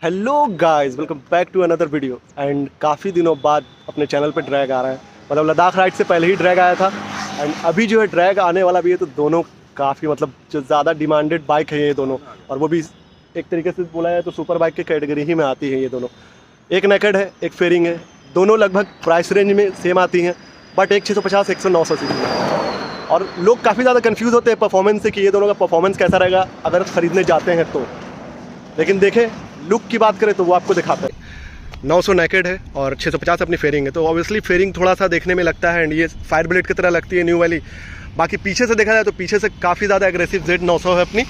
Hello guys, welcome back to another video. And काफ़ी दिनों बाद अपने चैनल पे ड्रैग आ रहा है। मतलब लद्दाख राइड से पहले ही ड्रैग आया था एंड अभी जो है ड्रैग आने वाला भी है। तो दोनों काफ़ी मतलब जो ज़्यादा डिमांडेड बाइक है ये दोनों, और वो भी एक तरीके से बोला जाए तो सुपर बाइक की कैटेगरी ही में आती है ये दोनों। एक नेकेड है, एक फेयरिंग है। दोनों लगभग प्राइस रेंज में सेम आती हैं, बट एक 650 एक 900 सीसी में। और लोग काफ़ी ज़्यादा कंफ्यूज होते हैं परफॉर्मेंस से कि ये दोनों का परफॉर्मेंस कैसा रहेगा अगर ख़रीदने जाते हैं तो। लेकिन देखें, लुक की बात करें तो वो आपको दिखाता है। 900 नेकेड है और 650 अपनी फेयरिंग है। तो ऑब्वियसली फेयरिंग थोड़ा सा देखने में लगता है एंड ये फायर ब्लेड की तरह लगती है न्यू वाली। बाकी पीछे से देखा जाए तो पीछे से काफ़ी ज़्यादा एग्रेसिव Z900 है अपनी।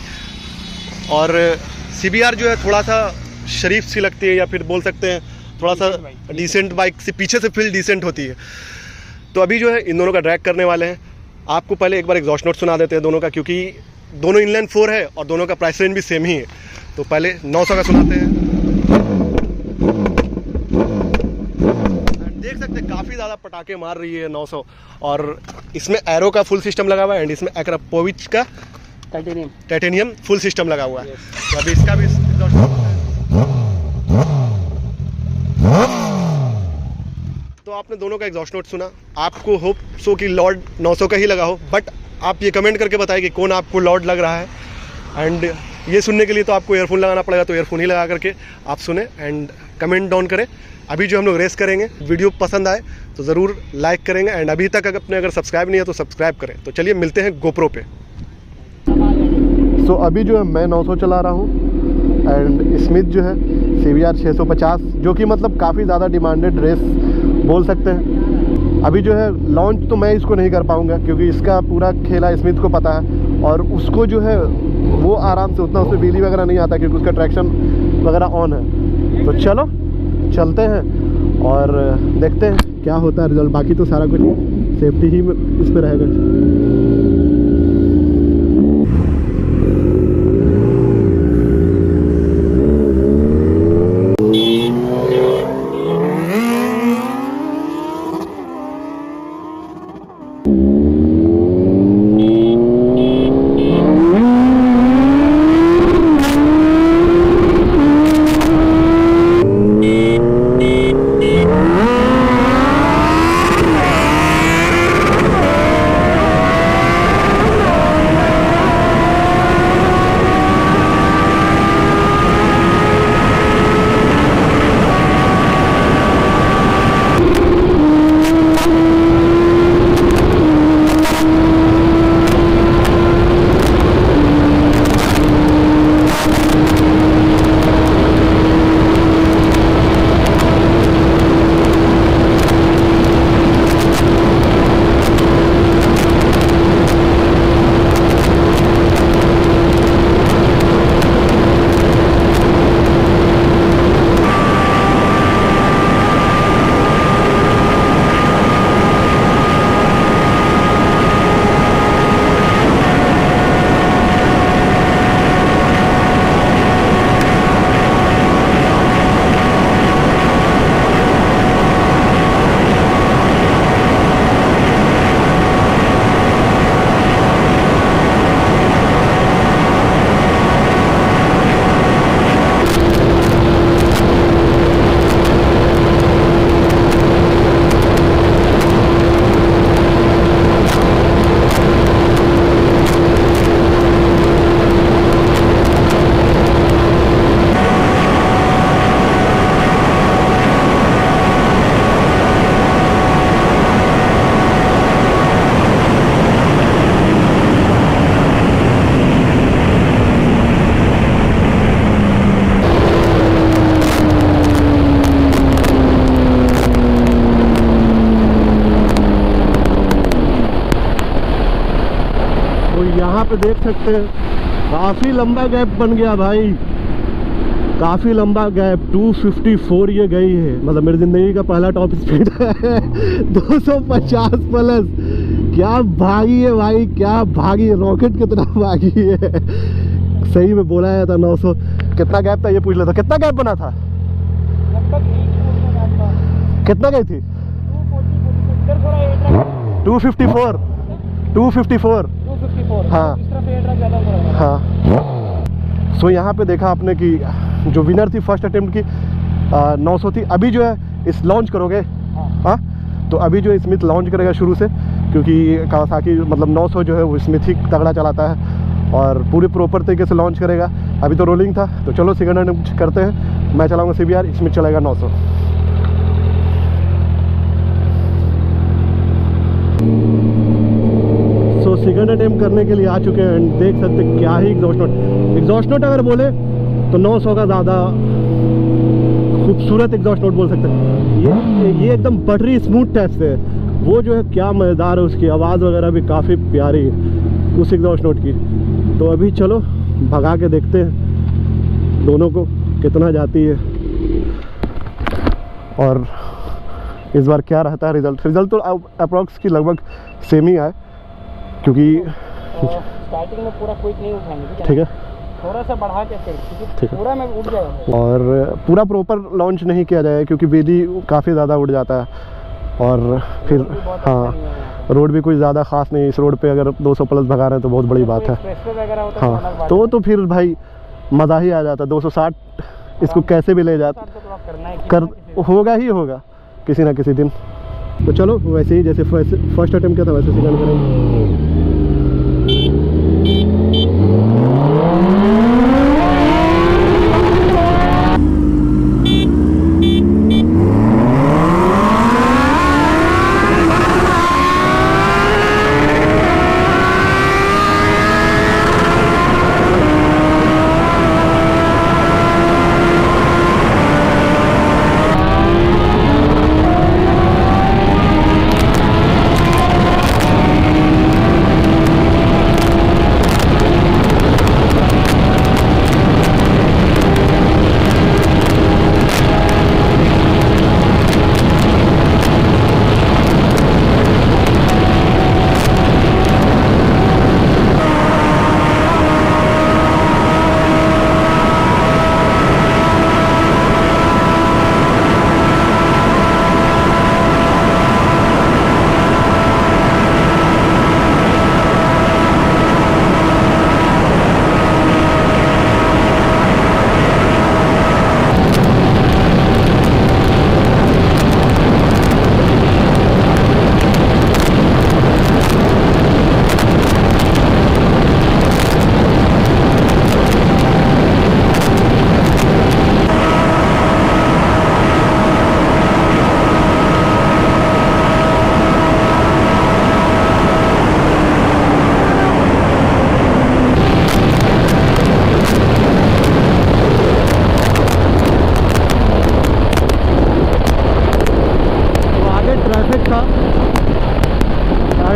और CBR जो है थोड़ा सा शरीफ सी लगती है, या फिर बोल सकते हैं थोड़ा सा डिसेंट बाइक से पीछे से फील डिसेंट होती है। तो अभी जो है इन दोनों का ड्रैग करने वाले हैं। आपको पहले एक बार एग्जॉस्ट नोट सुना देते हैं दोनों का, क्योंकि दोनों इनलाइन 4 है और दोनों का प्राइस रेंज भी सेम ही है। तो पहले 900 का सुनाते हैं। देख सकते हैं काफ़ी ज़्यादा पटाखे मार रही है 900। और इसमें एरो का फुल सिस्टम लगा हुआ है एंड इसमें एक्रापोविच का टाइटेनियम फुल सिस्टम लगा हुआ है। तो अभी इसका भी तो आपने दोनों का एग्जॉस्ट नोट सुना। आपको होप सो कि लॉर्ड 900 का ही लगा हो, बट आप ये कमेंट करके बताएं कि कौन आपको लॉर्ड लग रहा है। एंड ये सुनने के लिए तो आपको ईयरफोन लगाना पड़ेगा, तो ईयरफोन ही लगा करके आप सुने एंड कमेंट डाउन करें। अभी जो हम लोग रेस करेंगे, वीडियो पसंद आए तो ज़रूर लाइक करेंगे एंड अभी तक अगर सब्सक्राइब नहीं है तो सब्सक्राइब करें। तो चलिए मिलते हैं गोप्रो पे। अभी जो है मैं 900 चला रहा हूँ एंड स्मिथ जो है CBR 650, जो कि मतलब काफ़ी ज़्यादा डिमांडेड रेस बोल सकते हैं। अभी जो है लॉन्च तो मैं इसको नहीं कर पाऊँगा क्योंकि इसका पूरा खेला स्मिथ को पता है, और उसको जो है वो आराम से उतना उसमें व्हीली वगैरह नहीं आता क्योंकि उसका ट्रैक्शन वगैरह ऑन है। तो चलो चलते हैं और देखते हैं क्या होता है रिजल्ट। बाकी तो सारा कुछ सेफ्टी ही इस पर रहेगा। यहाँ पे देख सकते हैं काफ़ी लंबा गैप बन गया भाई, काफ़ी लंबा गैप। 254 ये गई है, मतलब मेरी ज़िंदगी का पहला टॉप स्पीड है 250 प्लस। क्या भागी है भाई, क्या भागी है, रॉकेट की तरह भागी है। सही में बोला है था 900। कितना गैप था ये पूछ लेता, कितना गैप बना था? कितना गई थी? 254 हाँ हाँ। सो यहाँ पे देखा आपने कि जो विनर थी फर्स्ट अटेम्प्ट की 900 थी। अभी जो है इस लॉन्च करोगे, हाँ तो अभी जो है स्मिथ लॉन्च करेगा शुरू से, क्योंकि कावासाकी मतलब 900 जो है वो स्मिथ ही तगड़ा चलाता है और पूरी प्रॉपर तरीके से लॉन्च करेगा। अभी तो रोलिंग था, तो चलो सेकंड अटेम्प्ट करते हैं। मैं चलाऊँगा CBR, स्मिथ चलाएगा 900। सो सेकंड अटेम्प्ट करने के लिए आ चुके हैं एंड देख सकते हैं क्या ही एग्जॉस्ट नोट अगर बोले तो 900 का ज़्यादा खूबसूरत एग्जॉस्ट नोट बोल सकते हैं। ये एकदम बटरी स्मूथ टेस्ट है, वो जो है क्या मज़ेदार है, उसकी आवाज़ वगैरह भी काफ़ी प्यारी है उस एग्जॉस्ट नोट की। तो अभी चलो भगा के देखते हैं दोनों को कितना जाती है और इस बार क्या रहता है रिजल्ट तो अप्रॉक्स की लगभग सेम ही आए, क्योंकि स्टार्टिंग में पूरा क्विक नहीं उठाएंगे, ठीक है, थोड़ा सा बढ़ा के फिर पूरा में उठ जाएगा और पूरा प्रॉपर लॉन्च नहीं किया जाएगा क्योंकि वेली काफ़ी ज़्यादा उड़ जाता है। और फिर हाँ, रोड भी कोई ज़्यादा ख़ास नहीं, इस रोड पे अगर 200 प्लस भगा रहे हैं तो बहुत बड़ी बात है। हाँ तो फिर भाई मज़ा ही आ जाता है। 260 इसको कैसे भी ले जाता कर होगा ही होगा किसी ना किसी दिन। तो चलो वैसे ही जैसे फर्स्ट अटेम्प्ट किया था वैसे सेकंड करेंगे।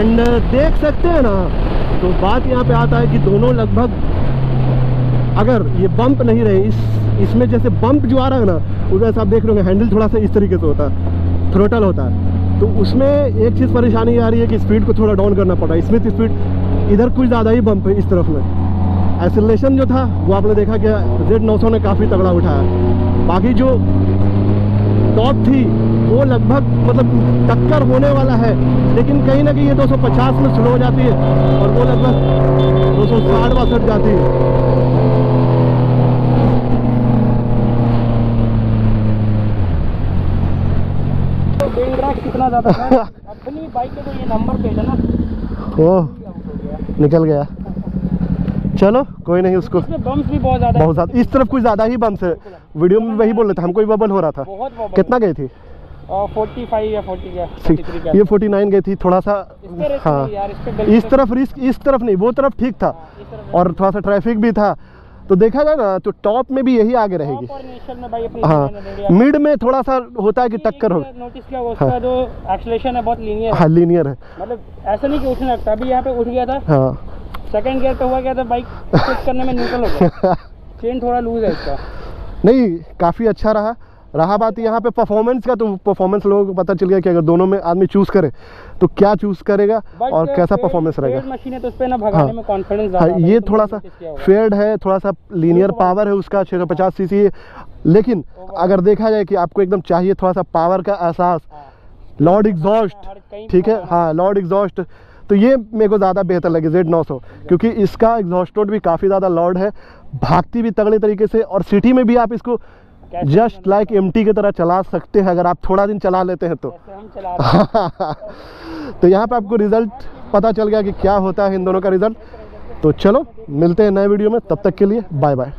एंड देख सकते हैं ना, तो बात यहाँ पे आता है कि दोनों लगभग, अगर ये बम्प नहीं रहे इसमें जैसे बम्प जो आ रहा है ना, उधर आप देख रहे होंगे हैंडल थोड़ा सा इस तरीके से होता है, थ्रोटल होता है, तो उसमें एक चीज़ परेशानी आ रही है कि स्पीड को थोड़ा डाउन करना पड़ा। इसमें स्पीड इधर कुछ ज़्यादा ही बम्प है इस तरफ में। एक्सेलरेशन जो था वो आपने देखा कि Z900 ने काफ़ी तगड़ा उठाया। बाकी जो टॉप थी वो लगभग मतलब टक्कर होने वाला है, लेकिन कहीं ना कहीं ये 250 में स्लो हो जाती है और वो लगभग 260-62 जाती है। कितना ज़्यादा है अपनी बाइक के, तो ये नंबर प्लेट है ना, ओह निकल गया। चलो कोई नहीं, उसको बम्स भी बहुत ज़्यादा इस तरफ कुछ ज़्यादा ही बम्स है। वीडियो में वही बोल रहे थे, हमको भी बबल हो रहा था। कितना गई थी? 45 या 40 का, ये 49 गई थी। थोड़ा सा हाँ इस तरफ रिस्क, इस तरफ नहीं, वो तरफ ठीक था और थोड़ा सा ट्रैफिक भी था, तो देखा जाए ना तो टॉप में भी यही आगे रहेगी। हाँ मिड में थोड़ा सा होता है कि टक्कर हो। नोटिस किया उसका जो एक्सेलरेशन है बहुत लीनियर है। हाँ लीनियर है, मतलब ऐसा नहीं कि उठने लगता। अभी यहाँ पे उठ गया था, हाँ सेकंड गियर पे हुआ गया था, बाइक स्विच करने में न्यूट्रल हो गया। चेन थोड़ा लूज है इसका। नहीं काफ़ी अच्छा रहा बात यहाँ पे परफॉर्मेंस का, तो परफॉर्मेंस लोगों को पता चल गया कि अगर दोनों में आदमी चूज करे तो क्या चूज करेगा और कैसा परफॉर्मेंस रहेगा। मशीन है तो उस पे ना भगाने में कॉन्फिडेंस ज़्यादा है। ये थोड़ा सा फेड है, थोड़ा सा लीनियर पावर है उसका 650 सीसी, लेकिन अगर देखा जाए कि आपको एकदम चाहिए थोड़ा सा पावर का एहसास, लॉर्ड एग्जॉस्ट, ठीक है, हाँ लॉर्ड एग्जॉस्ट, तो ये मेरे को ज़्यादा बेहतर लगी Z900, क्योंकि इसका एग्जॉस्ट नोट भी काफ़ी ज़्यादा लाउड है, भागती भी तगड़े तरीके से, और सिटी में भी आप इसको जस्ट लाइक MT की तरह चला सकते हैं अगर आप थोड़ा दिन चला लेते हैं तो। जैसे हम चला रहे हैं। तो यहाँ पे आपको रिजल्ट पता चल गया कि क्या होता है इन दोनों का रिजल्ट। तो चलो मिलते हैं नए वीडियो में, तब तक के लिए बाय बाय।